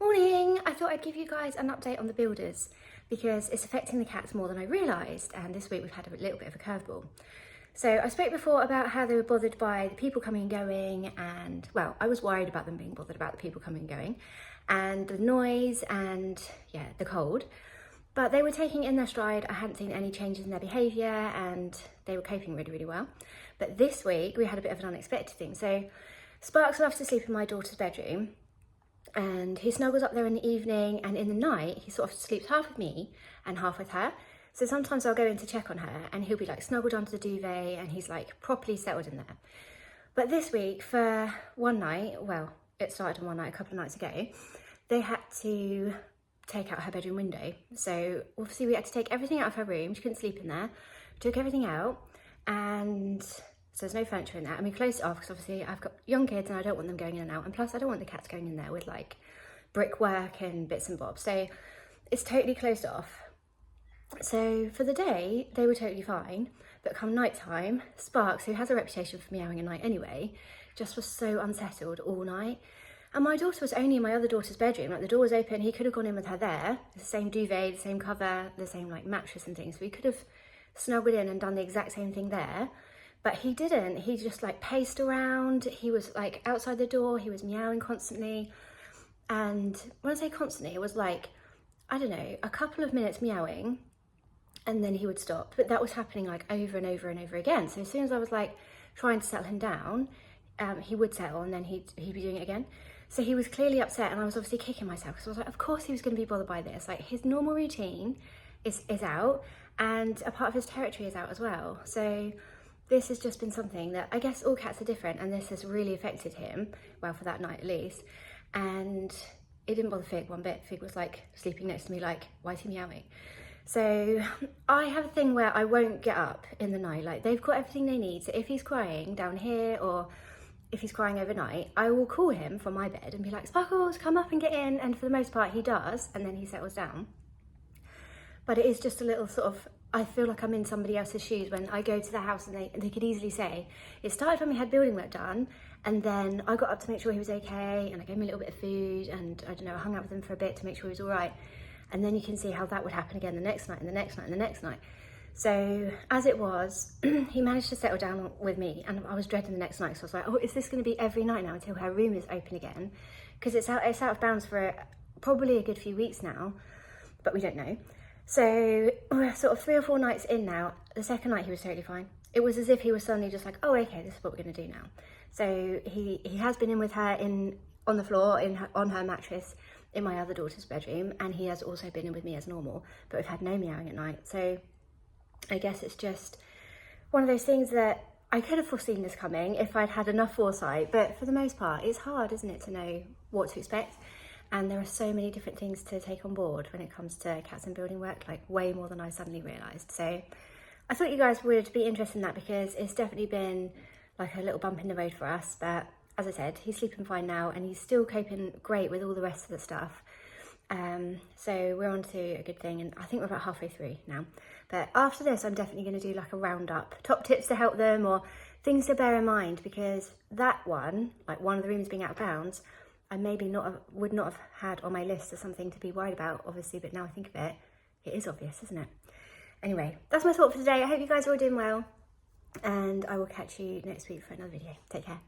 Morning! I thought I'd give you guys an update on the builders because it's affecting the cats more than I realised, and this week we've had a little bit of a curveball. So I spoke before about how they were bothered by the people coming and going, and well, I was worried about them being bothered about the people coming and going and the noise and the cold, but they were taking it in their stride. I hadn't seen any changes in their behaviour and they were coping really well. But this week we had a bit of an unexpected thing. So Sparx loves to sleep in my daughter's bedroom, and he snuggles up there in the evening, and in the night he sort of sleeps half with me and half with her. So sometimes I'll go in to check on her and he'll be like snuggled under the duvet and he's like properly settled in there. But this week, for one night, well, it started on one night a couple of nights ago, they had to take out her bedroom window. So obviously we had to take everything out of her room. She couldn't sleep in there. We took everything out, and so there's no furniture in there, and we closed it off because obviously I've got young kids and I don't want them going in and out, and plus I don't want the cats going in there with like brickwork and bits and bobs. So it's totally closed off. So for the day they were totally fine, but come night time, Sparx, who has a reputation for meowing at night anyway, just was so unsettled all night. And my daughter was only in my other daughter's bedroom, like the door was open, he could have gone in with her there, the same duvet, the same cover, the same like mattress and things, so he could have snuggled in and done the exact same thing there. But he didn't. He just like paced around. He was like outside the door. He was meowing constantly. And when I say constantly, it was like, I don't know, a couple of minutes meowing and then he would stop. But that was happening like over and over and over again. So as soon as I was like trying to settle him down, he would settle and then he'd be doing it again. So he was clearly upset, and I was obviously kicking myself because I was like, of course he was going to be bothered by this. Like his normal routine is out, and a part of his territory is out as well. So this has just been something that I guess all cats are different, and this has really affected him, well, for that night at least. And it didn't bother Fig one bit. Fig was like sleeping next to me like, why is he meowing? So I have a thing where I won't get up in the night. Like they've got everything they need. So if he's crying down here or if he's crying overnight, I will call him from my bed and be like, Sparkles, come up and get in. And for the most part he does, and then he settles down. But it is just a little sort of, I feel like I'm in somebody else's shoes when I go to the house, and they could easily say, it started when we had building work done, and then I got up to make sure he was okay, and I gave him a little bit of food, and I don't know, I hung out with him for a bit to make sure he was all right. And then you can see how that would happen again the next night, and the next night, and the next night. So as it was, he managed to settle down with me, and I was dreading the next night. So I was like, oh, is this going to be every night now until her room is open again? Because it's out of bounds for probably a good few weeks now, but we don't know. So we're sort of 3 or 4 nights in now. The second night he was totally fine. It was as if he was suddenly just like, oh, okay, this is what we're going to do now. So he has been in with her on the floor on her mattress in my other daughter's bedroom, and he has also been in with me as normal, but we've had no meowing at night. So I guess it's just one of those things that I could have foreseen this coming if I'd had enough foresight, but for the most part it's hard, isn't it, to know what to expect. And there are so many different things to take on board when it comes to cats and building work, like way more than I suddenly realised. So I thought you guys would be interested in that because it's definitely been like a little bump in the road for us. But as I said, he's sleeping fine now and he's still coping great with all the rest of the stuff. So we're on to a good thing, and I think we're about halfway through now. But after this, I'm definitely going to do like a roundup, top tips to help them or things to bear in mind, because that one, like one of the rooms being out of bounds, I maybe would not have had on my list as something to be worried about, obviously, but now I think of it, it is obvious, isn't it? Anyway, that's my thought for today. I hope you guys are all doing well, and I will catch you next week for another video. Take care.